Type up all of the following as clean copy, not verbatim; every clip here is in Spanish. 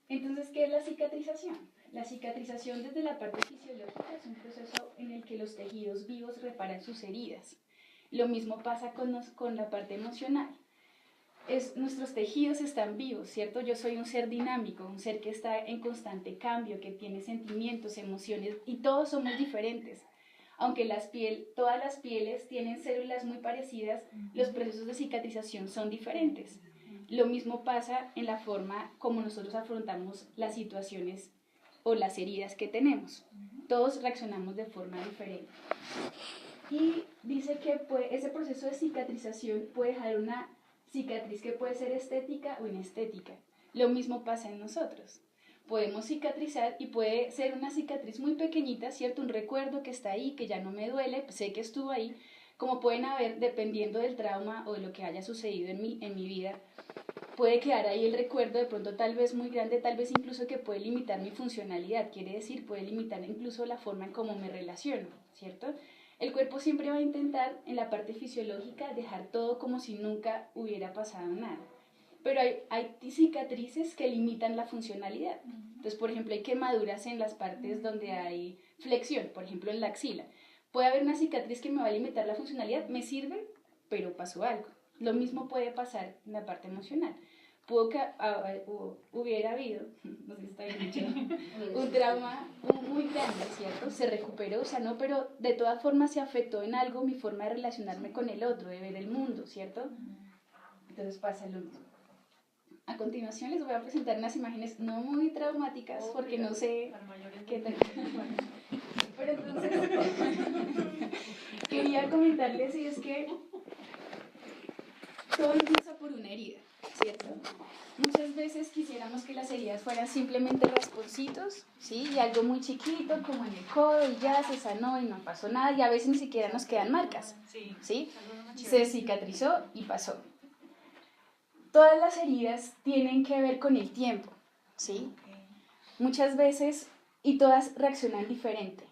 Entonces, ¿qué es la cicatrización? La cicatrización desde la parte fisiológica es un proceso en el que los tejidos vivos reparan sus heridas. Lo mismo pasa con la parte emocional. Nuestros tejidos están vivos, ¿cierto? Yo soy un ser dinámico, un ser que está en constante cambio, que tiene sentimientos, emociones, y todos somos diferentes. Aunque todas las pieles tienen células muy parecidas, los procesos de cicatrización son diferentes. Lo mismo pasa en la forma como nosotros afrontamos las situaciones o las heridas que tenemos. Todos reaccionamos de forma diferente. Y dice que ese proceso de cicatrización puede dejar una cicatriz que puede ser estética o inestética. Lo mismo pasa en nosotros. Podemos cicatrizar y puede ser una cicatriz muy pequeñita, ¿cierto? Un recuerdo que está ahí, que ya no me duele, sé que estuvo ahí, como pueden haber, dependiendo del trauma o de lo que haya sucedido en mi vida, puede quedar ahí el recuerdo de pronto tal vez muy grande, tal vez incluso que puede limitar mi funcionalidad, quiere decir, puede limitar incluso la forma en cómo me relaciono, ¿cierto? El cuerpo siempre va a intentar, en la parte fisiológica, dejar todo como si nunca hubiera pasado nada. Pero hay cicatrices que limitan la funcionalidad. Entonces, por ejemplo, hay quemaduras en las partes donde hay flexión, por ejemplo, en la axila. Puede haber una cicatriz que me va a limitar la funcionalidad, me sirve, pero pasó algo. Lo mismo puede pasar en la parte emocional. Hubiera habido, no sé si está bien dicho, un trauma muy grande, ¿cierto? Se recuperó, sanó, pero de todas formas se afectó en algo mi forma de relacionarme con el otro, de ver el mundo, ¿cierto? Entonces pasa lo mismo. A continuación les voy a presentar unas imágenes no muy traumáticas, porque no sé qué tal. Pero entonces, quería comentarles, y es que todo empieza por una herida, ¿cierto? Muchas veces quisiéramos que las heridas fueran simplemente rasponcitos, ¿sí? Y algo muy chiquito, como en el codo, y ya se sanó y no pasó nada, y a veces ni siquiera nos quedan marcas, ¿sí? Se cicatrizó y pasó. Todas las heridas tienen que ver con el tiempo, ¿sí? Muchas veces, y todas reaccionan diferente,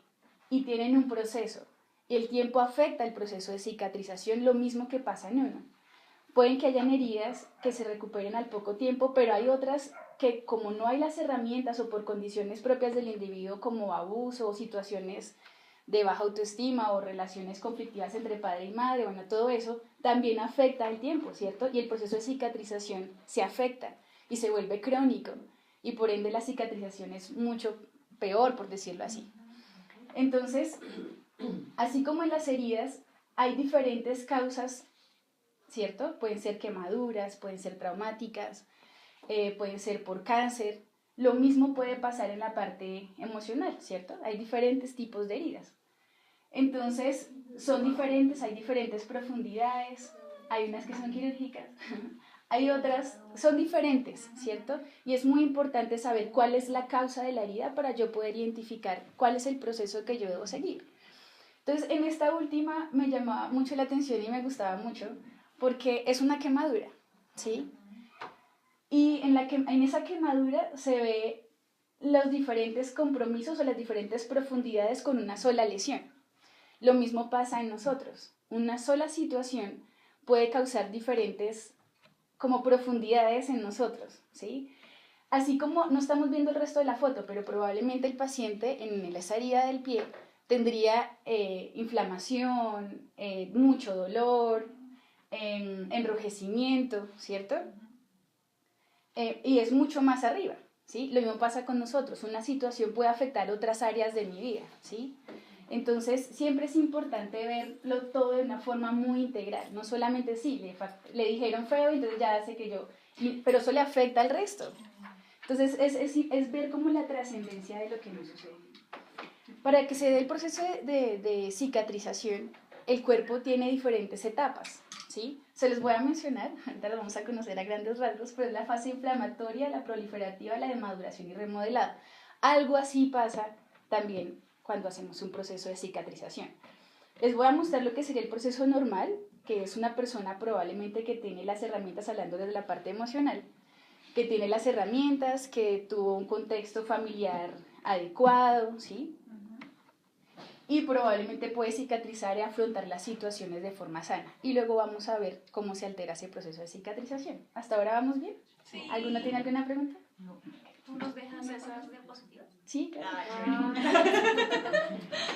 y tienen un proceso, y el tiempo afecta el proceso de cicatrización, lo mismo que pasa en uno. Pueden que hayan heridas que se recuperen al poco tiempo, pero hay otras que, como no hay las herramientas o por condiciones propias del individuo como abuso o situaciones de baja autoestima o relaciones conflictivas entre padre y madre, bueno, todo eso también afecta el tiempo, ¿cierto? Y el proceso de cicatrización se afecta y se vuelve crónico, y por ende la cicatrización es mucho peor, por decirlo así. Entonces, así como en las heridas hay diferentes causas, ¿cierto? Pueden ser quemaduras, pueden ser traumáticas, pueden ser por cáncer. Lo mismo puede pasar en la parte emocional, ¿cierto? Hay diferentes tipos de heridas. Entonces, son diferentes, hay diferentes profundidades, hay unas que son quirúrgicas, hay otras, son diferentes, ¿cierto? Y es muy importante saber cuál es la causa de la herida para yo poder identificar cuál es el proceso que yo debo seguir. Entonces, en esta última me llamaba mucho la atención y me gustaba mucho porque es una quemadura, ¿sí? Y en esa quemadura se ve los diferentes compromisos o las diferentes profundidades con una sola lesión. Lo mismo pasa en nosotros. Una sola situación puede causar diferentes como profundidades en nosotros, ¿sí? Así como no estamos viendo el resto de la foto, pero probablemente el paciente en esa herida del pie tendría inflamación, mucho dolor, enrojecimiento, ¿cierto? Y es mucho más arriba, ¿sí? Lo mismo pasa con nosotros. Una situación puede afectar otras áreas de mi vida, ¿sí? Entonces, siempre es importante verlo todo de una forma muy integral. No solamente sí, le dijeron feo, entonces ya hace que yo... Pero eso le afecta al resto. Entonces, es ver como la trascendencia de lo que nos sucede. Para que se dé el proceso de cicatrización, el cuerpo tiene diferentes etapas, ¿sí? Se les voy a mencionar, ahorita lo vamos a conocer a grandes rasgos, pero es la fase inflamatoria, la proliferativa, la de maduración y remodelado. Algo así pasa también cuando hacemos un proceso de cicatrización. Les voy a mostrar lo que sería el proceso normal, que es una persona probablemente que tiene las herramientas, hablando desde la parte emocional, que tiene las herramientas, que tuvo un contexto familiar adecuado, ¿sí? Y probablemente puede cicatrizar y afrontar las situaciones de forma sana. Y luego vamos a ver cómo se altera ese proceso de cicatrización. ¿Hasta ahora vamos bien? Sí. ¿Alguno tiene alguna pregunta? No. Tú nos Sí, claro.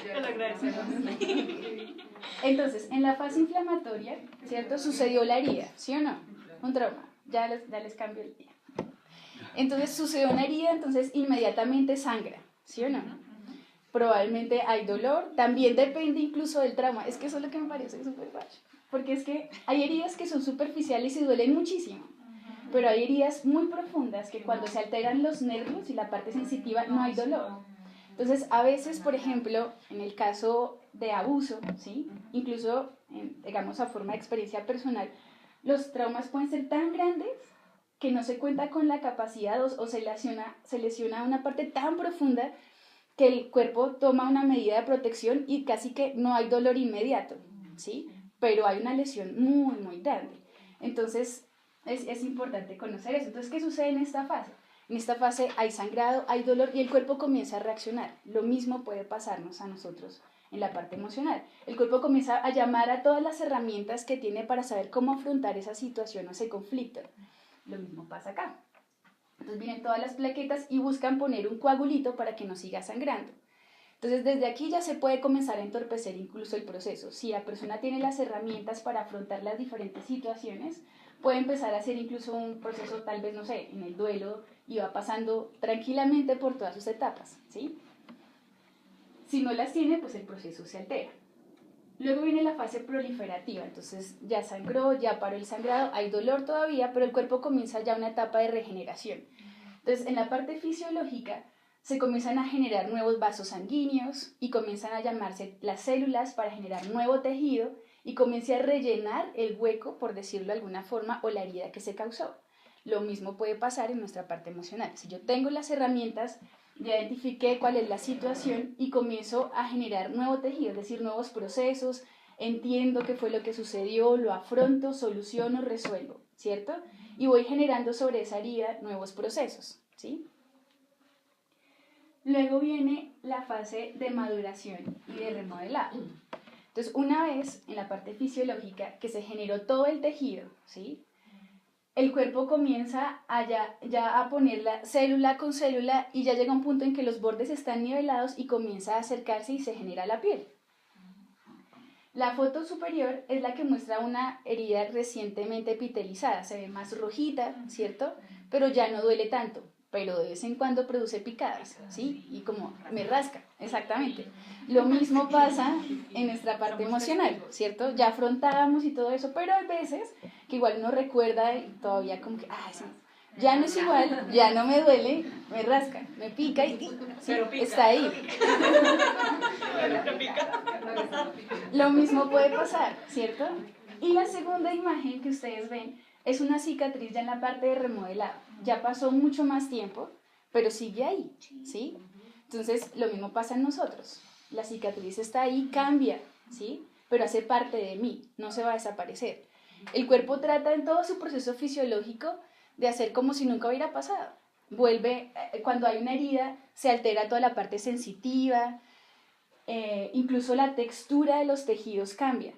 Te lo agradecemos. Entonces, en la fase inflamatoria, ¿cierto? Sucedió la herida, ¿sí o no? Un trauma. Ya les cambio el día. Entonces, sucedió una herida, entonces inmediatamente sangra, ¿sí o no? Probablemente hay dolor, también depende incluso del trauma. Es que eso es lo que me parece súper bacho. Porque es que hay heridas que son superficiales y duelen muchísimo. Pero hay heridas muy profundas que cuando se alteran los nervios y la parte sensitiva no hay dolor. Entonces, a veces, por ejemplo, en el caso de abuso, ¿sí? Incluso, digamos, a forma de experiencia personal, los traumas pueden ser tan grandes que no se cuenta con la capacidad o se lesiona una parte tan profunda que el cuerpo toma una medida de protección y casi que no hay dolor inmediato, ¿sí? Pero hay una lesión muy, muy grande. Entonces, es importante conocer eso. Entonces, ¿qué sucede en esta fase? En esta fase hay sangrado, hay dolor y el cuerpo comienza a reaccionar. Lo mismo puede pasarnos a nosotros en la parte emocional. El cuerpo comienza a llamar a todas las herramientas que tiene para saber cómo afrontar esa situación o ese conflicto. Lo mismo pasa acá. Entonces vienen todas las plaquetas y buscan poner un coagulito para que no siga sangrando. Entonces desde aquí ya se puede comenzar a entorpecer incluso el proceso. Si la persona tiene las herramientas para afrontar las diferentes situaciones, puede empezar a hacer incluso un proceso, tal vez, no sé, en el duelo y va pasando tranquilamente por todas sus etapas, ¿sí? Si no las tiene, pues el proceso se altera. Luego viene la fase proliferativa, entonces ya sangró, ya paró el sangrado, hay dolor todavía, pero el cuerpo comienza ya una etapa de regeneración. Entonces, en la parte fisiológica se comienzan a generar nuevos vasos sanguíneos y comienzan a llamarse las células para generar nuevo tejido y comienza a rellenar el hueco, por decirlo de alguna forma, o la herida que se causó. Lo mismo puede pasar en nuestra parte emocional. Si yo tengo las herramientas, ya identifiqué cuál es la situación y comienzo a generar nuevo tejido, es decir, nuevos procesos, entiendo qué fue lo que sucedió, lo afronto, soluciono, resuelvo, ¿cierto? Y voy generando sobre esa herida nuevos procesos, ¿sí? Luego viene la fase de maduración y de remodelado. Entonces, una vez en la parte fisiológica que se generó todo el tejido, ¿sí? El cuerpo comienza ya a ponerla célula con célula y ya llega un punto en que los bordes están nivelados y comienza a acercarse y se genera la piel. La foto superior es la que muestra una herida recientemente epitelizada, se ve más rojita, ¿cierto? Pero ya no duele tanto, pero de vez en cuando produce picadas, ¿sí? Y como me rasca, exactamente. Lo mismo pasa en nuestra parte emocional, ¿cierto? Ya afrontábamos y todo eso, pero hay veces que igual uno recuerda y todavía como que, sí, ya no es igual, ya no me duele, me rasca, me pica y sí, está ahí. Lo mismo puede pasar, ¿cierto? Y la segunda imagen que ustedes ven es una cicatriz ya en la parte de remodelado. Ya pasó mucho más tiempo, pero sigue ahí, ¿sí? Entonces, lo mismo pasa en nosotros. La cicatriz está ahí, cambia, ¿sí? Pero hace parte de mí, no se va a desaparecer. El cuerpo trata en todo su proceso fisiológico de hacer como si nunca hubiera pasado. Vuelve, cuando hay una herida, se altera toda la parte sensitiva, incluso la textura de los tejidos cambia.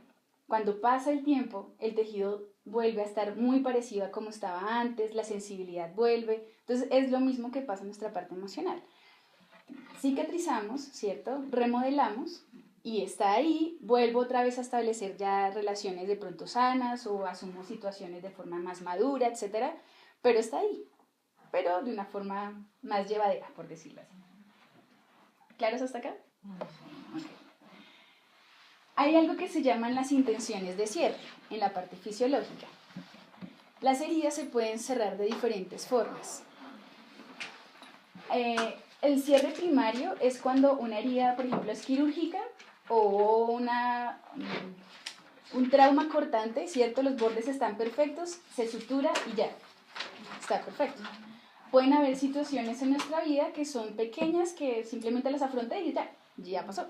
Cuando pasa el tiempo, el tejido vuelve a estar muy parecido a como estaba antes, la sensibilidad vuelve. Entonces es lo mismo que pasa en nuestra parte emocional. Cicatrizamos, ¿cierto? Remodelamos y está ahí, vuelvo otra vez a establecer ya relaciones de pronto sanas o asumo situaciones de forma más madura, etc. Pero está ahí, pero de una forma más llevadera, por decirlo así. ¿Claros hasta acá? Okay. Hay algo que se llaman las intenciones de cierre en la parte fisiológica. Las heridas se pueden cerrar de diferentes formas. El cierre primario es cuando una herida, por ejemplo, es quirúrgica o un trauma cortante, ¿cierto? Los bordes están perfectos, se sutura y ya, está perfecto. Pueden haber situaciones en nuestra vida que son pequeñas, que simplemente las afronté y ya pasó.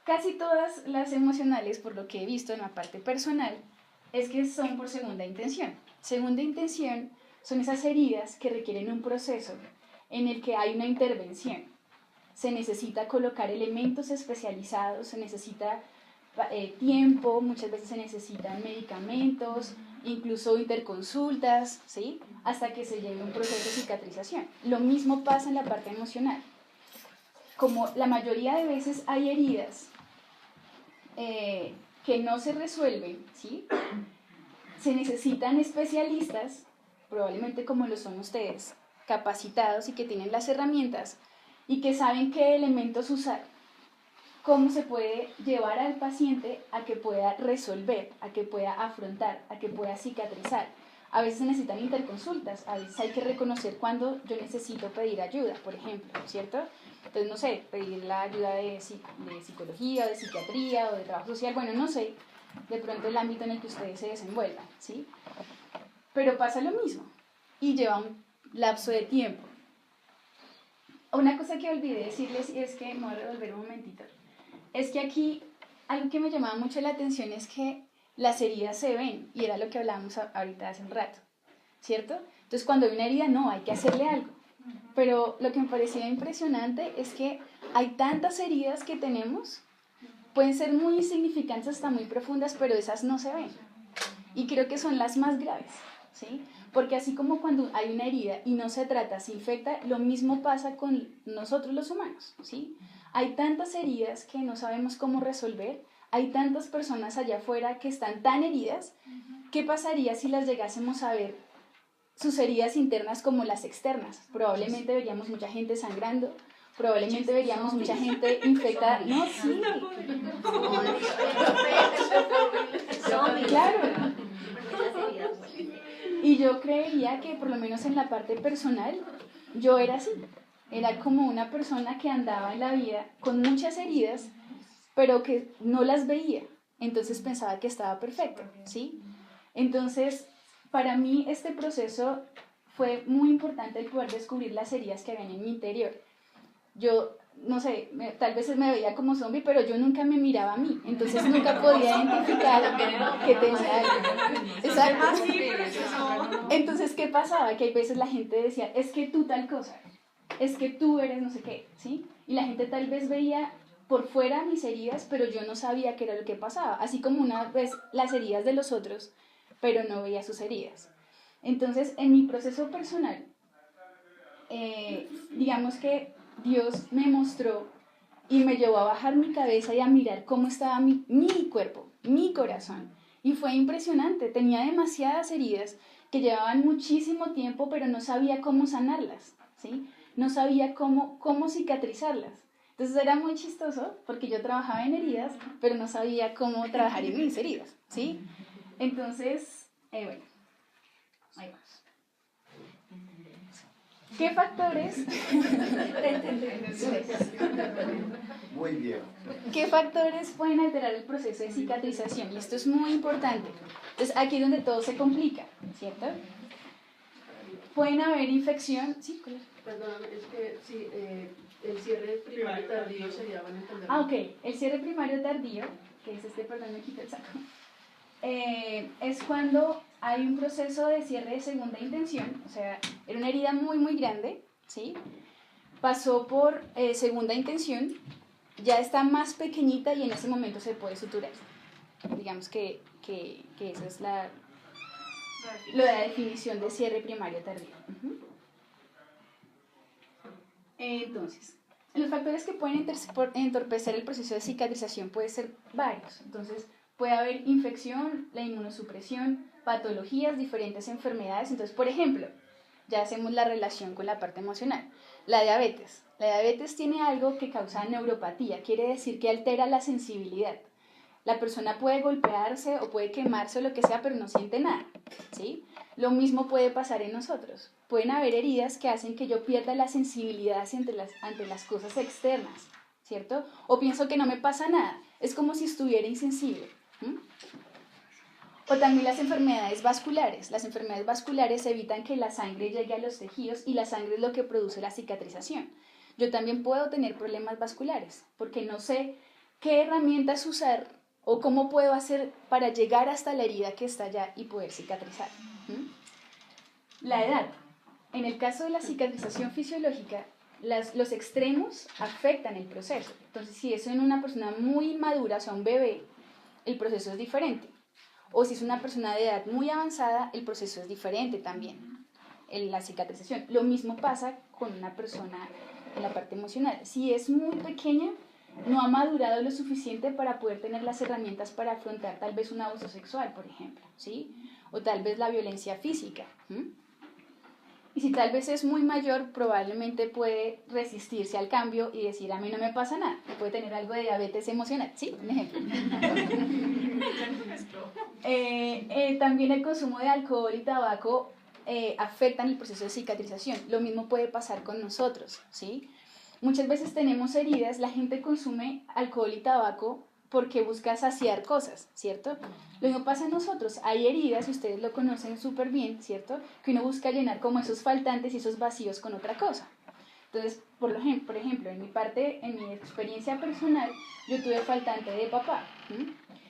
Casi todas las emocionales, por lo que he visto en la parte personal, es que son por segunda intención. Segunda intención son esas heridas que requieren un proceso en el que hay una intervención. Se necesita colocar elementos especializados, se necesita tiempo, muchas veces se necesitan medicamentos, incluso interconsultas, ¿sí? Hasta que se llegue a un proceso de cicatrización. Lo mismo pasa en la parte emocional. como la mayoría de veces hay heridas que no se resuelven, ¿sí? Se necesitan especialistas, probablemente como lo son ustedes, capacitados y que tienen las herramientas y que saben qué elementos usar, cómo se puede llevar al paciente a que pueda resolver, a que pueda afrontar, a que pueda cicatrizar. A veces se necesitan interconsultas, a veces hay que reconocer cuando yo necesito pedir ayuda, por ejemplo, ¿cierto? Entonces, no sé, pedir la ayuda de psicología, de psiquiatría o de trabajo social, bueno, no sé, de pronto el ámbito en el que ustedes se desenvuelvan, ¿sí? Pero pasa lo mismo y lleva un lapso de tiempo. Una cosa que olvidé decirles y es que, me voy a revolver un momentito, es que aquí algo que me llamaba mucho la atención es que las heridas se ven, y era lo que hablábamos ahorita hace un rato, ¿cierto? Entonces cuando hay una herida, no, hay que hacerle algo. Pero lo que me parecía impresionante es que hay tantas heridas que tenemos, pueden ser muy insignificantes hasta muy profundas, pero esas no se ven. Y creo que son las más graves, ¿sí? Porque así como cuando hay una herida y no se trata, se infecta, lo mismo pasa con nosotros los humanos, ¿sí? Hay tantas heridas que no sabemos cómo resolver, hay tantas personas allá afuera que están tan heridas. ¿Qué pasaría si las llegásemos a ver sus heridas internas como las externas? Probablemente veríamos mucha gente sangrando, probablemente veríamos mucha gente infectada. No, sí. Claro. Y yo creía que por lo menos en la parte personal yo era así. Era como una persona que andaba en la vida con muchas heridas, pero que no las veía. Entonces pensaba que estaba perfecto, ¿sí? Entonces, para mí este proceso fue muy importante el poder descubrir las heridas que habían en mi interior. Yo, no sé, tal vez me veía como zombie, pero yo nunca me miraba a mí. Entonces nunca podía identificar que tenía algo. Exacto. Entonces, ¿qué pasaba? Que hay veces la gente decía, es que tú tal cosa, es que tú eres no sé qué, ¿sí? Y la gente tal vez veía por fuera mis heridas, pero yo no sabía qué era lo que pasaba. Así como una vez las heridas de los otros, pero no veía sus heridas. Entonces, en mi proceso personal, digamos que Dios me mostró y me llevó a bajar mi cabeza y a mirar cómo estaba mi cuerpo, mi corazón. Y fue impresionante, tenía demasiadas heridas que llevaban muchísimo tiempo, pero no sabía cómo sanarlas, ¿sí? No sabía cómo cicatrizarlas. Entonces era muy chistoso porque yo trabajaba en heridas, pero no sabía cómo trabajar en mis heridas, ¿sí? Entonces, bueno, ahí vamos. ¿Qué factores? Muy bien. ¿Qué factores pueden alterar el proceso de cicatrización? Y esto es muy importante. Entonces, aquí es donde todo se complica, ¿cierto? Pueden haber infección. ¿Sí? Perdóname, es que sí, el cierre primario tardío sería, van a entender. Ok. El cierre primario tardío, que es este, perdón, me quito el saco, es cuando hay un proceso de cierre de segunda intención, o sea, era una herida muy, muy grande, ¿sí? Pasó por segunda intención, ya está más pequeñita y en ese momento se puede suturar. Digamos que esa es la definición de cierre primario tardío. Entonces, los factores que pueden entorpecer el proceso de cicatrización pueden ser varios. Entonces, puede haber infección, la inmunosupresión, patologías, diferentes enfermedades. Entonces, por ejemplo, ya hacemos la relación con la parte emocional. La diabetes. La diabetes tiene algo que causa neuropatía, quiere decir que altera la sensibilidad. La persona puede golpearse o puede quemarse o lo que sea, pero no siente nada, ¿sí? Lo mismo puede pasar en nosotros. Pueden haber heridas que hacen que yo pierda la sensibilidad ante las cosas externas, ¿cierto? O pienso que no me pasa nada. Es como si estuviera insensible. O también las enfermedades vasculares. Las enfermedades vasculares evitan que la sangre llegue a los tejidos y la sangre es lo que produce la cicatrización. Yo también puedo tener problemas vasculares porque no sé qué herramientas usar o cómo puedo hacer para llegar hasta la herida que está allá y poder cicatrizar. La edad. En el caso de la cicatrización fisiológica, los extremos afectan el proceso. Entonces, si es en una persona muy madura, o sea, un bebé, el proceso es diferente. O si es una persona de edad muy avanzada, el proceso es diferente también, en la cicatrización. Lo mismo pasa con una persona en la parte emocional. Si es muy pequeña, no ha madurado lo suficiente para poder tener las herramientas para afrontar tal vez un abuso sexual, por ejemplo, ¿sí? O tal vez la violencia física. Y si tal vez es muy mayor, probablemente puede resistirse al cambio y decir, a mí no me pasa nada. Puede tener algo de diabetes emocional, ¿sí? Un ejemplo. También el consumo de alcohol y tabaco afectan el proceso de cicatrización. Lo mismo puede pasar con nosotros, ¿sí? Muchas veces tenemos heridas, la gente consume alcohol y tabaco porque busca saciar cosas, ¿cierto? Lo mismo pasa en nosotros, hay heridas, y ustedes lo conocen súper bien, ¿cierto? Que uno busca llenar como esos faltantes y esos vacíos con otra cosa. Entonces, por ejemplo, en mi experiencia personal, yo tuve faltante de papá,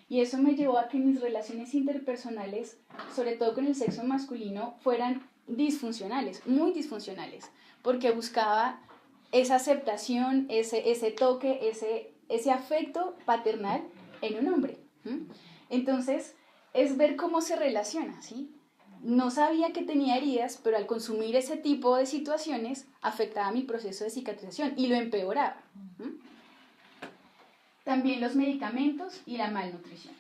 y eso me llevó a que mis relaciones interpersonales, sobre todo con el sexo masculino, fueran disfuncionales, muy disfuncionales, porque buscaba esa aceptación, ese toque, ese afecto paternal en un hombre. Entonces, es ver cómo se relaciona, ¿sí? No sabía que tenía heridas, pero al consumir ese tipo de situaciones afectaba mi proceso de cicatrización y lo empeoraba. También los medicamentos y la malnutrición.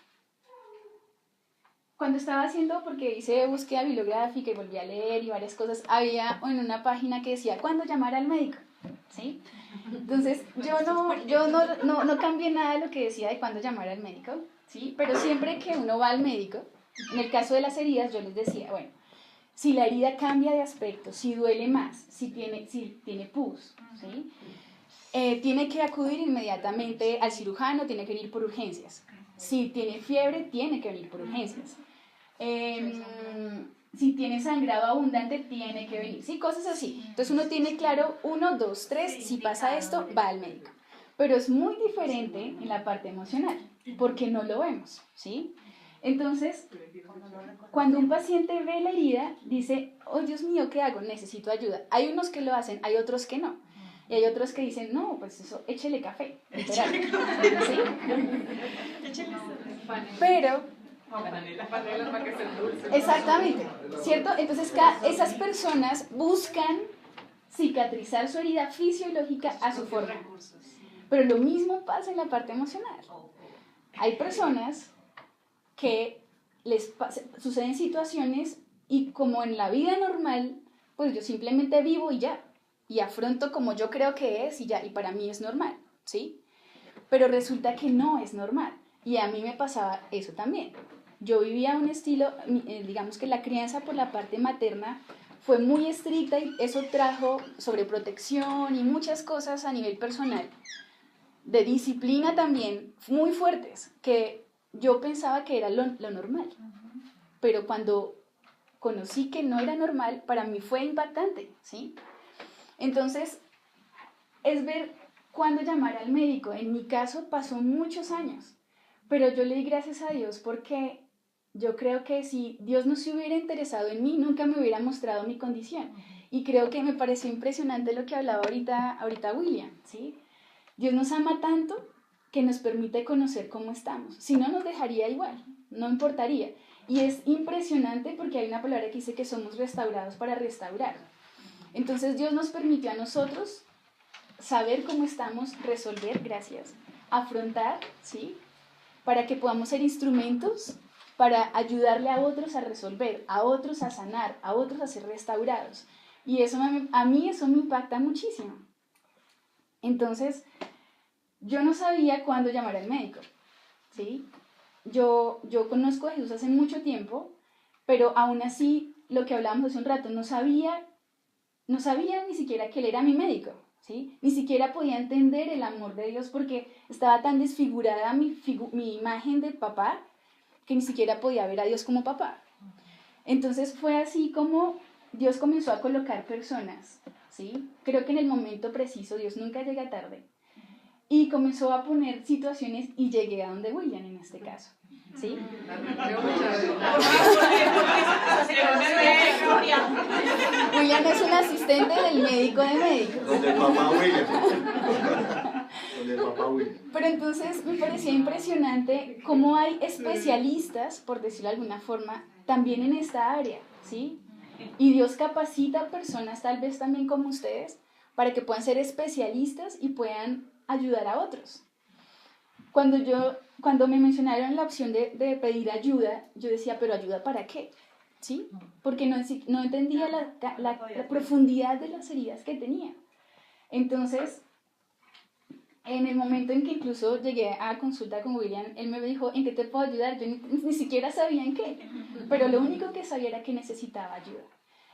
Cuando estaba haciendo, porque hice búsqueda bibliográfica y volví a leer y varias cosas, había en una página que decía, ¿cuándo llamar al médico? ¿Sí? Entonces, yo no cambié nada de lo que decía de cuándo llamar al médico, ¿sí? Pero siempre que uno va al médico, en el caso de las heridas, yo les decía, bueno, si la herida cambia de aspecto, si duele más, si tiene pus, ¿sí? Tiene que acudir inmediatamente al cirujano, tiene que venir por urgencias. Si tiene fiebre, tiene que venir por urgencias. Si tiene sangrado abundante, tiene que venir. Sí, cosas así. Entonces uno tiene claro, 1, 2, 3, si pasa esto, va al médico. Pero es muy diferente en la parte emocional, porque no lo vemos, ¿sí? Entonces, cuando un paciente ve la herida, dice, oh Dios mío, ¿qué hago? Necesito ayuda. Hay unos que lo hacen, hay otros que no. Y hay otros que dicen, no, pues eso, échele café. Literal. ¿Sí? Pero exactamente, ¿cierto? Entonces esas personas buscan cicatrizar su herida fisiológica a su forma. Pero lo mismo pasa en la parte emocional. Hay personas que suceden situaciones y como en la vida normal, pues yo simplemente vivo y ya, y afronto como yo creo que es y ya, y para mí es normal, ¿sí? Pero resulta que no es normal, y a mí me pasaba eso también. Yo vivía un estilo, digamos que la crianza por la parte materna fue muy estricta y eso trajo sobreprotección y muchas cosas a nivel personal, de disciplina también, muy fuertes, que yo pensaba que era lo normal. Pero cuando conocí que no era normal, para mí fue impactante, ¿sí? Entonces, es ver cuándo llamar al médico. En mi caso pasó muchos años, pero yo le di gracias a Dios porque yo creo que si Dios no se hubiera interesado en mí, nunca me hubiera mostrado mi condición. Y creo que me pareció impresionante lo que hablaba ahorita William, ¿sí? Dios nos ama tanto que nos permite conocer cómo estamos. Si no, nos dejaría igual, no importaría. Y es impresionante porque hay una palabra que dice que somos restaurados para restaurar. Entonces Dios nos permitió a nosotros saber cómo estamos, resolver, gracias, afrontar, ¿sí? Para que podamos ser instrumentos para ayudarle a otros a resolver, a otros a sanar, a otros a ser restaurados. Y eso a mí eso me impacta muchísimo. Entonces, yo no sabía cuándo llamar al médico, ¿sí? Yo conozco a Jesús hace mucho tiempo, pero aún así, lo que hablábamos hace un rato, no sabía ni siquiera que Él era mi médico, ¿sí? Ni siquiera podía entender el amor de Dios porque estaba tan desfigurada mi imagen de papá que ni siquiera podía ver a Dios como papá. Entonces fue así como Dios comenzó a colocar personas, ¿sí? Creo que en el momento preciso, Dios nunca llega tarde, y comenzó a poner situaciones y llegué a donde William en este caso, ¿sí? William es un asistente del médico de médicos. Donde el papá William. Donde el papá William. Pero entonces me parecía impresionante cómo hay especialistas, por decirlo de alguna forma, también en esta área, ¿sí? Y Dios capacita a personas, tal vez también como ustedes, para que puedan ser especialistas y puedan ayudar a otros. Cuando me mencionaron la opción de pedir ayuda, yo decía, ¿pero ayuda para qué? ¿Sí? Porque no entendía la profundidad de las heridas que tenía. Entonces, en el momento en que incluso llegué a consulta con William, él me dijo, ¿en qué te puedo ayudar? Yo ni siquiera sabía en qué, pero lo único que sabía era que necesitaba ayuda.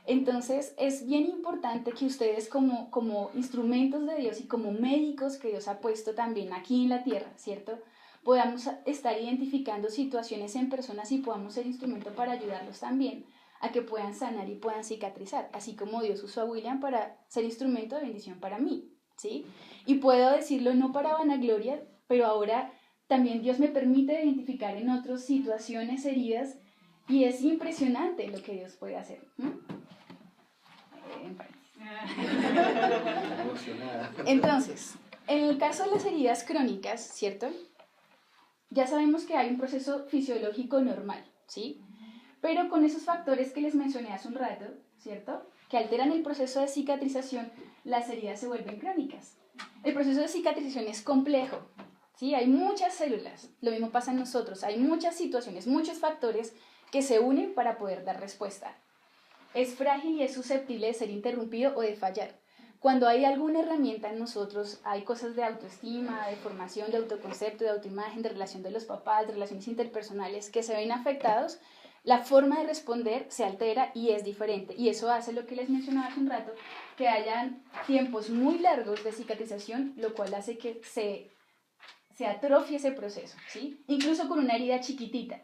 Entonces, es bien importante que ustedes como instrumentos de Dios y como médicos que Dios ha puesto también aquí en la tierra, ¿cierto?, podamos estar identificando situaciones en personas y podamos ser instrumento para ayudarlos también a que puedan sanar y puedan cicatrizar, así como Dios usó a William para ser instrumento de bendición para mí, ¿sí? Y puedo decirlo no para vanagloria, pero ahora también Dios me permite identificar en otras situaciones heridas y es impresionante lo que Dios puede hacer. Entonces, en el caso de las heridas crónicas, ¿cierto?, ya sabemos que hay un proceso fisiológico normal, ¿sí? Pero con esos factores que les mencioné hace un rato, ¿cierto?, que alteran el proceso de cicatrización, las heridas se vuelven crónicas. El proceso de cicatrización es complejo, ¿sí? Hay muchas células, lo mismo pasa en nosotros, hay muchas situaciones, muchos factores que se unen para poder dar respuesta. Es frágil y es susceptible de ser interrumpido o de fallar. Cuando hay alguna herramienta en nosotros, hay cosas de autoestima, de formación, de autoconcepto, de autoimagen, de relación de los papás, de relaciones interpersonales que se ven afectados, la forma de responder se altera y es diferente. Y eso hace lo que les mencionaba hace un rato, que hayan tiempos muy largos de cicatrización, lo cual hace que se atrofie ese proceso, ¿sí? Incluso con una herida chiquitita.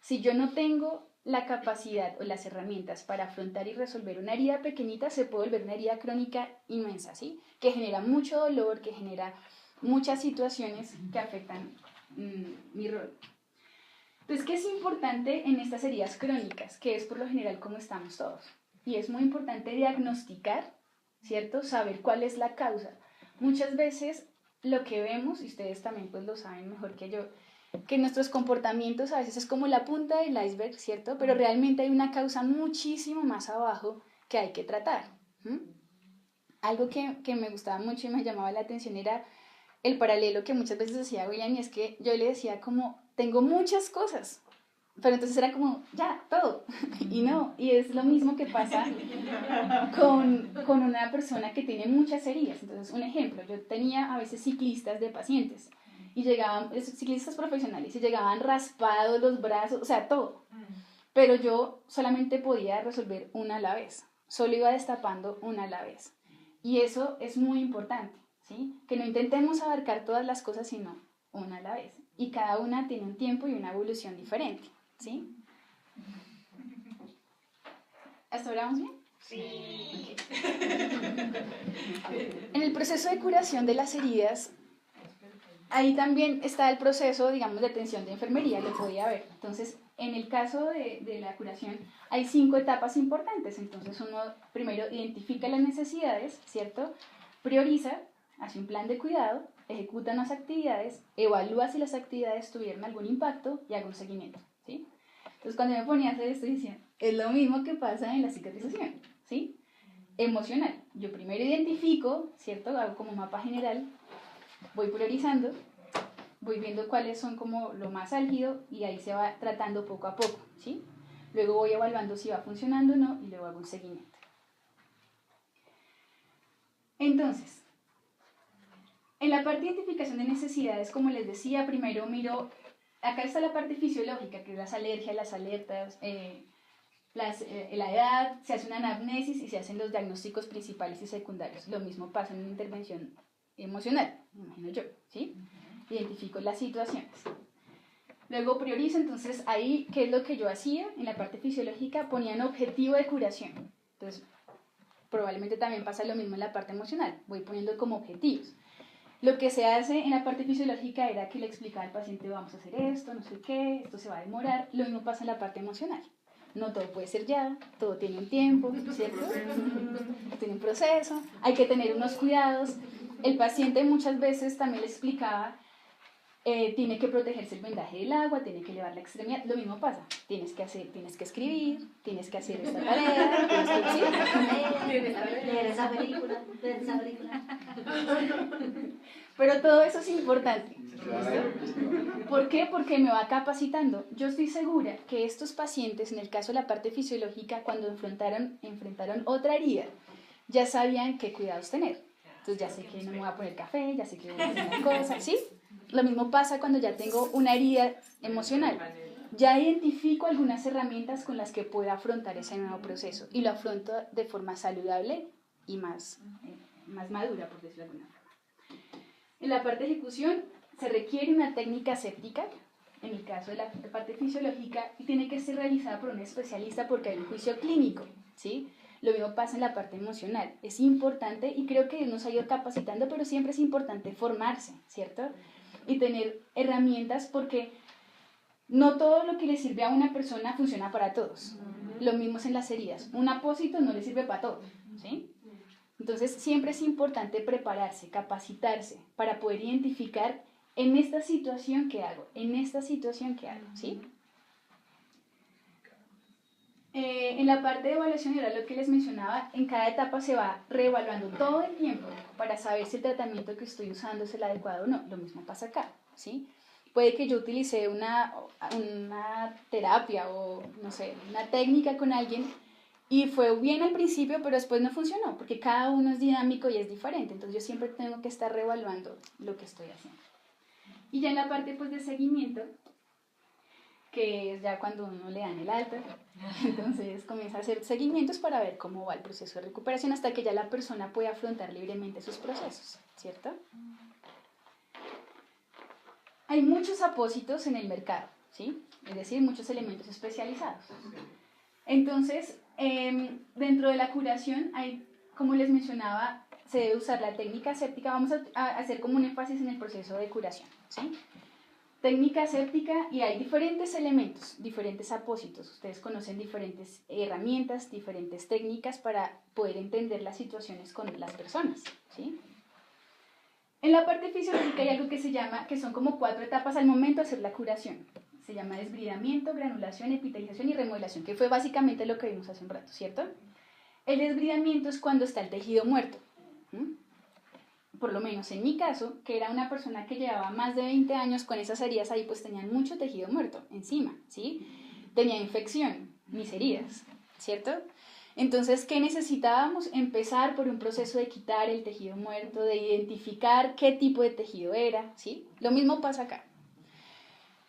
Si yo no tengo la capacidad o las herramientas para afrontar y resolver una herida pequeñita, se puede volver una herida crónica inmensa, ¿sí? Que genera mucho dolor, que genera muchas situaciones que afectan mi rol. Entonces, ¿qué es importante en estas heridas crónicas? Que es por lo general como estamos todos. Y es muy importante diagnosticar, ¿cierto? Saber cuál es la causa. Muchas veces lo que vemos, y ustedes también pues lo saben mejor que yo, que nuestros comportamientos a veces es como la punta del iceberg, ¿cierto? Pero realmente hay una causa muchísimo más abajo que hay que tratar. Algo que me gustaba mucho y me llamaba la atención era el paralelo que muchas veces hacía William, y es que yo le decía como, tengo muchas cosas, pero entonces era como, ya, todo, y no, y es lo mismo que pasa con una persona que tiene muchas heridas. Entonces, un ejemplo, yo tenía a veces ciclistas de pacientes, y llegaban, ciclistas profesionales, y llegaban raspados los brazos, o sea, todo. Pero yo solamente podía resolver una a la vez, solo iba destapando una a la vez. Y eso es muy importante, ¿sí? Que no intentemos abarcar todas las cosas, sino una a la vez. Y cada una tiene un tiempo y una evolución diferente, ¿sí? ¿Hasta ahora vamos bien? Sí. Okay. En el proceso de curación de las heridas, ahí también está el proceso, digamos, de atención de enfermería, lo podía ver. Entonces, en el caso de la curación, hay 5 etapas importantes. Entonces, uno primero identifica las necesidades, ¿cierto? Prioriza, hace un plan de cuidado, ejecuta unas actividades, evalúa si las actividades tuvieron algún impacto y haga un seguimiento, ¿sí? Entonces, cuando me ponía a hacer esto, decía, es lo mismo que pasa en la cicatrización, ¿sí? Emocional. Yo primero identifico, ¿cierto? Hago como mapa general, voy priorizando, voy viendo cuáles son como lo más álgido y ahí se va tratando poco a poco, ¿sí? Luego voy evaluando si va funcionando o no y luego hago un seguimiento. Entonces, en la parte de identificación de necesidades, como les decía, primero miro, acá está la parte fisiológica, que es las alergias, las alertas, la edad, se hace una anamnesis y se hacen los diagnósticos principales y secundarios. Lo mismo pasa en una intervención emocional, me imagino yo, ¿sí? Identifico las situaciones. Luego priorizo, entonces ahí, ¿qué es lo que yo hacía? En la parte fisiológica ponía un objetivo de curación. Entonces, probablemente también pasa lo mismo en la parte emocional, voy poniendo como objetivos. Lo que se hace en la parte fisiológica era que le explicaba al paciente, vamos a hacer esto, no sé qué, esto se va a demorar. Lo mismo pasa en la parte emocional. No todo puede ser ya, todo tiene un tiempo, ¿cierto? Tiene un proceso, hay que tener unos cuidados. El paciente muchas veces también le explicaba tiene que protegerse el vendaje del agua, tiene que elevar la extremidad. Lo mismo pasa, tienes que escribir, tienes que hacer esta tarea, Leer esa película, ver esa película. Pero todo eso es importante. Claro. ¿Por qué? Porque me va capacitando. Yo estoy segura que estos pacientes, en el caso de la parte fisiológica, cuando enfrentaron otra herida, ya sabían qué cuidados tener. Entonces ya sé que no me voy a poner café, ya sé que voy a hacer una cosa, ¿sí? Lo mismo pasa cuando ya tengo una herida emocional. Ya identifico algunas herramientas con las que puedo afrontar ese nuevo proceso y lo afronto de forma saludable y más madura, por decirlo de alguna forma. En la parte de ejecución se requiere una técnica aséptica, en el caso de la parte fisiológica, y tiene que ser realizada por un especialista porque hay un juicio clínico, ¿sí? Lo mismo pasa en la parte emocional. Es importante, y creo que Dios nos ha ido capacitando, pero siempre es importante formarse, ¿cierto? Y tener herramientas porque no todo lo que le sirve a una persona funciona para todos. Lo mismo es en las heridas. Un apósito no le sirve para todos, ¿sí? Entonces siempre es importante prepararse, capacitarse para poder identificar en esta situación qué hago, ¿sí? En la parte de evaluación era lo que les mencionaba, en cada etapa se va reevaluando todo el tiempo para saber si el tratamiento que estoy usando es el adecuado o no. Lo mismo pasa acá, ¿sí? Puede que yo utilice una terapia o, no sé, una técnica con alguien y fue bien al principio, pero después no funcionó, porque cada uno es dinámico y es diferente. Entonces yo siempre tengo que estar reevaluando lo que estoy haciendo. Y ya en la parte pues, de seguimiento, que es ya cuando uno le dan el alta, entonces comienza a hacer seguimientos para ver cómo va el proceso de recuperación hasta que ya la persona puede afrontar libremente sus procesos, ¿cierto? Hay muchos apósitos en el mercado, ¿sí? Es decir, muchos elementos especializados. Entonces, dentro de la curación, hay, como les mencionaba, se debe usar la técnica aséptica. Vamos a hacer como un énfasis en el proceso de curación, ¿sí? Técnica aséptica, y hay diferentes elementos, diferentes apósitos. Ustedes conocen diferentes herramientas, diferentes técnicas para poder entender las situaciones con las personas, ¿sí? En la parte fisiológica hay algo que se llama, que son como 4 etapas al momento de hacer la curación. Se llama desbridamiento, granulación, epitelización y remodelación, que fue básicamente lo que vimos hace un rato, ¿cierto? El desbridamiento es cuando está el tejido muerto. Por lo menos en mi caso, que era una persona que llevaba más de 20 años con esas heridas ahí, pues tenían mucho tejido muerto encima, ¿sí? Tenía infección, mis heridas, ¿cierto? Entonces, ¿qué necesitábamos? Empezar por un proceso de quitar el tejido muerto, de identificar qué tipo de tejido era, ¿sí? Lo mismo pasa acá.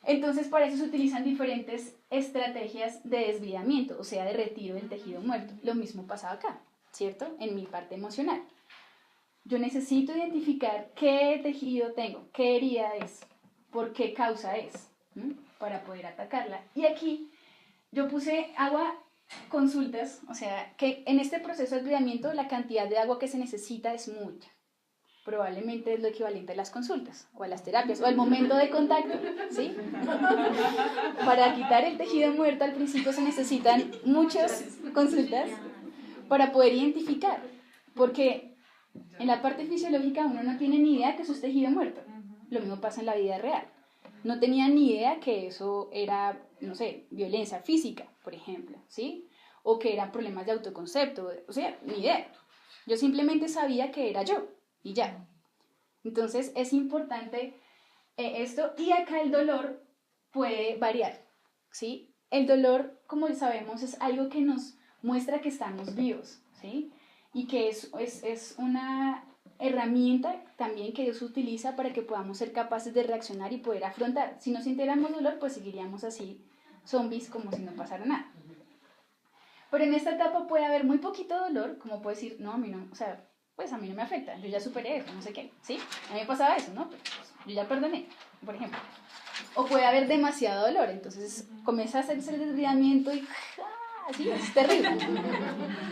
Entonces, para eso se utilizan diferentes estrategias de desbridamiento, o sea, de retiro del tejido muerto. Lo mismo pasa acá, ¿cierto? En mi parte emocional. Yo necesito identificar qué tejido tengo, qué herida es, por qué causa es, para poder atacarla. Y aquí yo puse agua consultas, o sea, que en este proceso de desbridamiento la cantidad de agua que se necesita es mucha. Probablemente es lo equivalente a las consultas, o a las terapias, o al momento de contacto, ¿sí? Para quitar el tejido muerto al principio se necesitan muchas consultas para poder identificar, porque en la parte fisiológica uno no tiene ni idea que eso es tejido muerto. Lo mismo pasa en la vida real. No tenía ni idea que eso era, no sé, violencia física, por ejemplo, ¿sí? O que eran problemas de autoconcepto, o sea, ni idea. Yo simplemente sabía que era yo, y ya. Entonces es importante esto, y acá el dolor puede variar, ¿sí? El dolor, como sabemos, es algo que nos muestra que estamos vivos, ¿sí? Y que es una herramienta también que Dios utiliza para que podamos ser capaces de reaccionar y poder afrontar. Si no sintiéramos dolor, pues seguiríamos así, zombies, como si no pasara nada. Pero en esta etapa puede haber muy poquito dolor, como puede decir, no, a mí no, o sea, pues a mí no me afecta, yo ya superé eso, no sé qué, ¿sí? A mí me pasaba eso, ¿no? Pues, yo ya perdoné, por ejemplo. O puede haber demasiado dolor, entonces comienza a hacerse el desbridamiento y así, es terrible.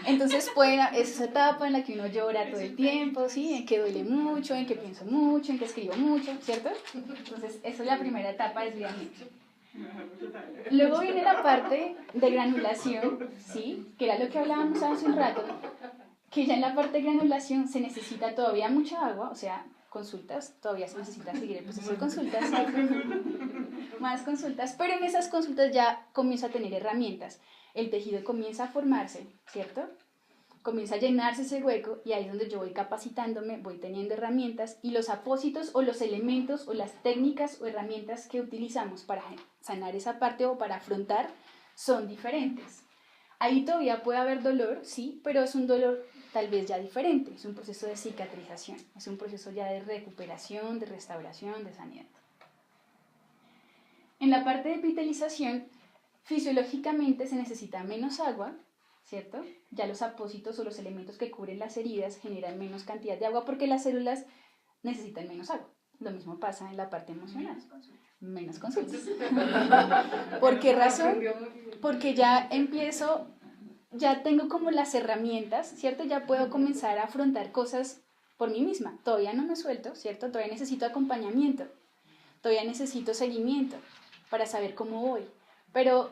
Entonces es esa etapa en la que uno llora todo el tiempo, ¿sí? En que duele mucho, en que pienso mucho, en que escribo mucho, ¿cierto? Entonces, esa es la primera etapa de desbridamiento. Luego viene la parte de granulación, ¿sí? Que era lo que hablábamos hace un rato, que ya en la parte de granulación se necesita todavía mucha agua, o sea, consultas, todavía se necesita seguir el proceso de consultas, más consultas, pero en esas consultas ya comienzo a tener herramientas, el tejido comienza a formarse, ¿cierto? Comienza a llenarse ese hueco y ahí es donde yo voy capacitándome, voy teniendo herramientas y los apósitos o los elementos o las técnicas o herramientas que utilizamos para sanar esa parte o para afrontar son diferentes. Ahí todavía puede haber dolor, sí, pero es un dolor tal vez ya diferente, es un proceso de cicatrización, es un proceso ya de recuperación, de restauración, de sanidad. En la parte de epitelización, fisiológicamente se necesita menos agua, ¿cierto? Ya los apósitos o los elementos que cubren las heridas generan menos cantidad de agua porque las células necesitan menos agua. Lo mismo pasa en la parte emocional. Menos consultas. ¿Por qué razón? Porque ya tengo como las herramientas, ¿cierto? Ya puedo comenzar a afrontar cosas por mí misma. Todavía no me suelto, ¿cierto? Todavía necesito acompañamiento. Todavía necesito seguimiento para saber cómo voy. Pero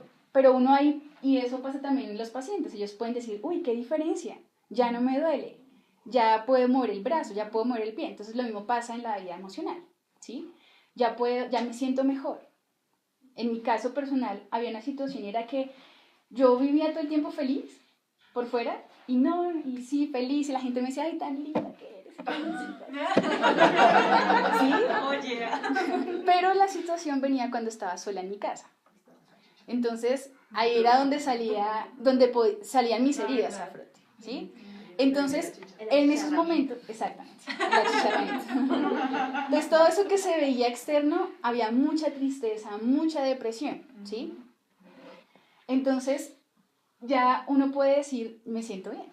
uno ahí, y eso pasa también en los pacientes, ellos pueden decir, uy, qué diferencia, ya no me duele, ya puedo mover el brazo, ya puedo mover el pie. Entonces lo mismo pasa en la vida emocional, ¿sí? Ya me siento mejor. En mi caso personal había una situación, era que yo vivía todo el tiempo feliz por fuera, y sí, feliz, y la gente me decía, ay, tan linda que eres. ¿Sí? Oye. Pero la situación venía cuando estaba sola en mi casa. Entonces, ahí era donde salían mis heridas a flote, ¿sí? Entonces, en esos momentos, exactamente, el achicharramiento. Entonces, todo eso que se veía externo, había mucha tristeza, mucha depresión, ¿sí? Entonces, ya uno puede decir, me siento bien,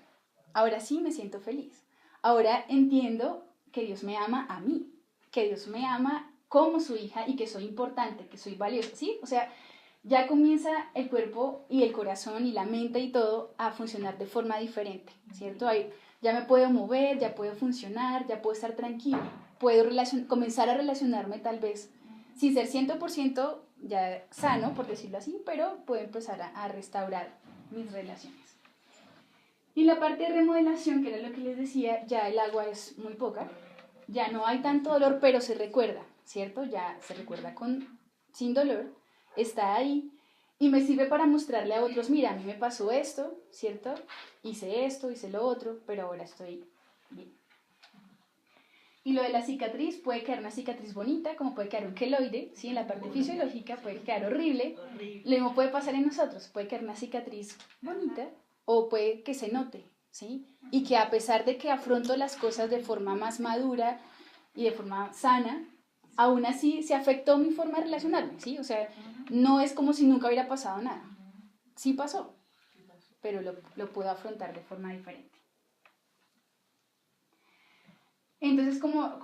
ahora sí me siento feliz, ahora entiendo que Dios me ama a mí, que Dios me ama como su hija y que soy importante, que soy valiosa, ¿sí? O sea, ya comienza el cuerpo y el corazón y la mente y todo a funcionar de forma diferente, ¿cierto? Ahí ya me puedo mover, ya puedo funcionar, ya puedo estar tranquilo, puedo comenzar a relacionarme tal vez sin ser 100% ya sano, por decirlo así, pero puedo empezar a restaurar mis relaciones. Y la parte de remodelación, que era lo que les decía, ya el agua es muy poca, ya no hay tanto dolor, pero se recuerda, ¿cierto? Ya se recuerda sin dolor, está ahí y me sirve para mostrarle a otros, mira, a mí me pasó esto, ¿cierto? Hice esto, hice lo otro, pero ahora estoy bien. Y lo de la cicatriz, puede quedar una cicatriz bonita, como puede quedar un queloide, ¿sí? En la parte fisiológica puede quedar horrible. Lo mismo puede pasar en nosotros, puede quedar una cicatriz bonita o puede que se note, ¿sí? Y que a pesar de que afronto las cosas de forma más madura y de forma sana, aún así se afectó mi forma de relacionarme, ¿sí? O sea, no es como si nunca hubiera pasado nada. Sí pasó, pero lo puedo afrontar de forma diferente. Entonces, como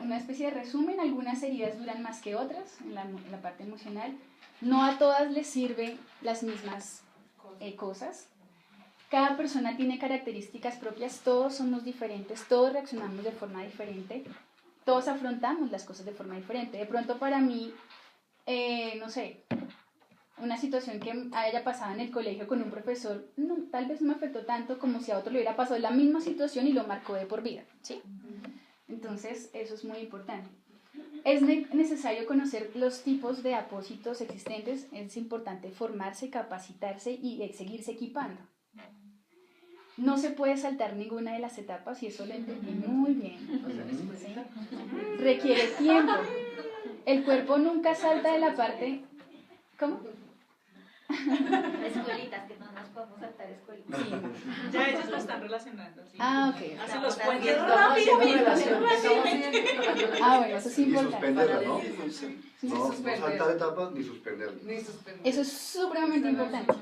una especie de resumen, algunas heridas duran más que otras en la parte emocional. No a todas les sirven las mismas cosas. Cada persona tiene características propias, todos somos diferentes, todos reaccionamos de forma diferente, todos afrontamos las cosas de forma diferente. De pronto para mí, no sé, una situación que haya pasado en el colegio con un profesor, no, tal vez no me afectó tanto como si a otro le hubiera pasado la misma situación y lo marcó de por vida, ¿sí? Entonces, eso es muy importante. Es necesario conocer los tipos de apósitos existentes, es importante formarse, capacitarse y seguirse equipando. No se puede saltar ninguna de las etapas y eso lo entendí muy bien. ¿Sí? Requiere tiempo. El cuerpo nunca salta de la parte... ¿Cómo? Escuelitas, que no nos podemos saltar escuelitas. Sí. Ya ellos lo están relacionando. ¿Sí? Ah, ok. Hacen los puentes Estamos rápidamente. haciendo Ah, bueno, eso es Ni importante. suspenderla, ¿no? Sí. No saltar etapas ni suspenderla. Eso es supremamente importante.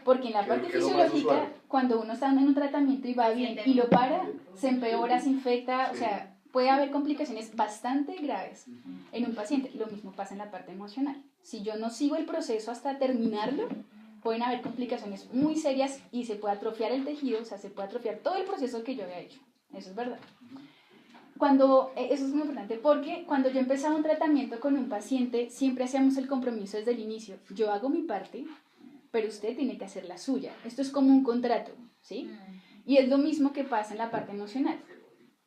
Porque en la parte Que lo más fisiológica, usual. cuando uno está en un tratamiento y va bien y lo para, se empeora, se infecta, o sea, puede haber complicaciones bastante graves en un paciente. Lo mismo pasa en la parte emocional. Si yo no sigo el proceso hasta terminarlo, pueden haber complicaciones muy serias y se puede atrofiar el tejido, o sea, se puede atrofiar todo el proceso que yo había hecho. Eso es verdad. Eso es muy importante porque cuando yo empezaba un tratamiento con un paciente, siempre hacíamos el compromiso desde el inicio. Yo hago mi parte, pero usted tiene que hacer la suya. Esto es como un contrato, ¿sí? Y es lo mismo que pasa en la parte emocional.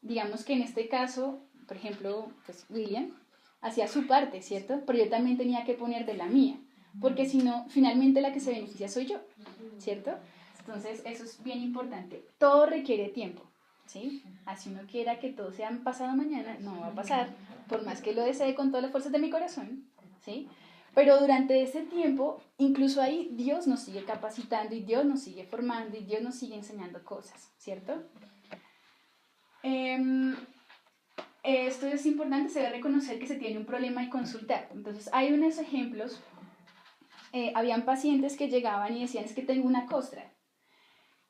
Digamos que en este caso, por ejemplo, pues William, hacía su parte, ¿cierto? Pero yo también tenía que poner de la mía, porque si no, finalmente la que se beneficia soy yo, ¿cierto? Entonces, eso es bien importante. Todo requiere tiempo, ¿sí? Así uno quiera que todo sea pasado mañana, no va a pasar, por más que lo desee con todas las fuerzas de mi corazón, ¿sí? Pero durante ese tiempo, incluso ahí, Dios nos sigue capacitando y Dios nos sigue formando y Dios nos sigue enseñando cosas, ¿cierto? Esto es importante, se debe reconocer que se tiene un problema y consultar. Entonces, hay unos ejemplos. Habían pacientes que llegaban y decían, es que tengo una costra.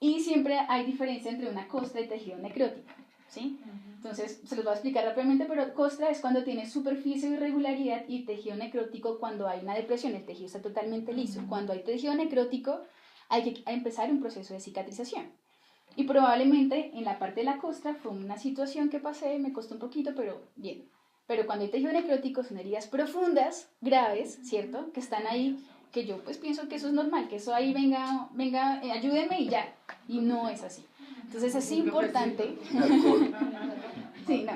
Y siempre hay diferencia entre una costra y tejido necrótico, ¿sí? Entonces, se los voy a explicar rápidamente, pero costra es cuando tiene superficie o irregularidad y tejido necrótico cuando hay una depresión, el tejido está totalmente liso. Cuando hay tejido necrótico, hay que empezar un proceso de cicatrización. Y probablemente en la parte de la costra fue una situación que pasé, me costó un poquito, pero bien. Pero cuando hay tejido necrótico son heridas profundas, graves, ¿cierto? Que están ahí, que yo pues pienso que eso es normal, que eso ahí venga, ayúdenme y ya. Y no es así. Entonces es importante. Sí, no.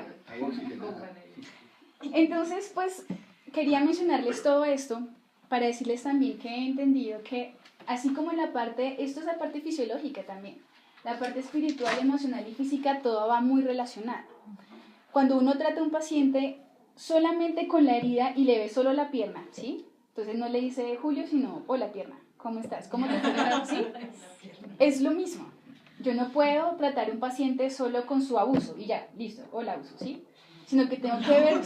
Entonces, pues quería mencionarles todo esto para decirles también que he entendido que así como en la parte, esto es la parte fisiológica también, la parte espiritual, emocional y física, todo va muy relacionado. Cuando uno trata a un paciente solamente con la herida y le ve solo la pierna, ¿sí? Entonces no le dice Julio, sino hola pierna, ¿cómo estás? ¿Cómo te sientes? ¿Sí? Es lo mismo. Yo no puedo tratar a un paciente solo con su abuso y ya, listo, hola abuso, ¿sí? Sino que tengo que ver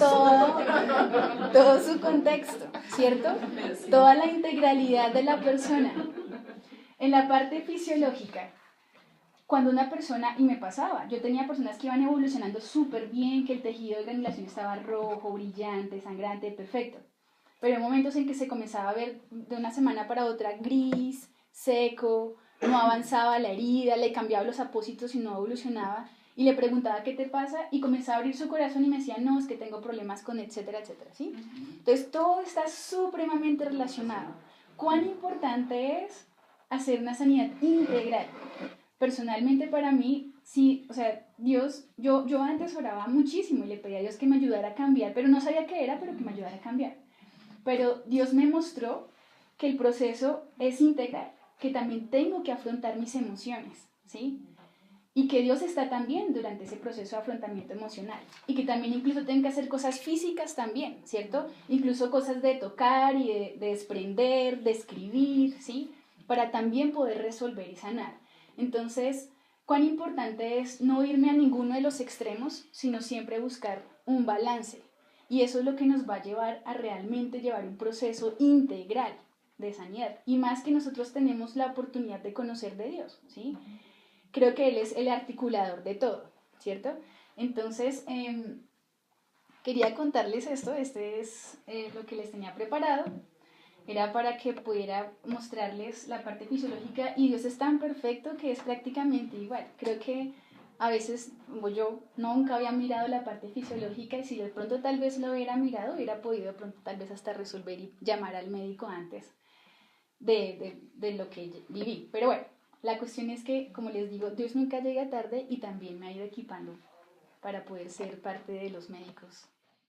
todo su contexto, ¿cierto? Toda la integralidad de la persona. En la parte fisiológica, cuando una persona, y me pasaba, yo tenía personas que iban evolucionando súper bien, que el tejido de granulación estaba rojo, brillante, sangrante, perfecto. Pero en momentos en que se comenzaba a ver de una semana para otra gris, seco, no avanzaba la herida, le cambiaba los apósitos y no evolucionaba, y le preguntaba qué te pasa, y comenzaba a abrir su corazón y me decía, no, es que tengo problemas con etcétera, etcétera, ¿sí? Entonces todo está supremamente relacionado. ¿Cuán importante es hacer una sanidad integral? Personalmente para mí, sí, o sea, Dios, yo antes oraba muchísimo y le pedía a Dios que me ayudara a cambiar, pero no sabía qué era, pero que me ayudara a cambiar. Pero Dios me mostró que el proceso es integral, que también tengo que afrontar mis emociones, ¿sí? Y que Dios está también durante ese proceso de afrontamiento emocional. Y que también incluso tengo que hacer cosas físicas también, ¿cierto? Incluso cosas de tocar y de desprender, de escribir, ¿sí? Para también poder resolver y sanar. Entonces, cuán importante es no irme a ninguno de los extremos, sino siempre buscar un balance. Y eso es lo que nos va a llevar a realmente llevar un proceso integral de sanidad. Y más que nosotros tenemos la oportunidad de conocer de Dios, ¿sí? Creo que Él es el articulador de todo, ¿cierto? Entonces, quería contarles esto. Este es lo que les tenía preparado. Era para que pudiera mostrarles la parte fisiológica y Dios es tan perfecto que es prácticamente igual. Creo que a veces yo nunca había mirado la parte fisiológica y si de pronto tal vez lo hubiera mirado, hubiera podido de pronto tal vez hasta resolver y llamar al médico antes de lo que viví. Pero bueno, la cuestión es que, como les digo, Dios nunca llega tarde y también me ha ido equipando para poder ser parte de los médicos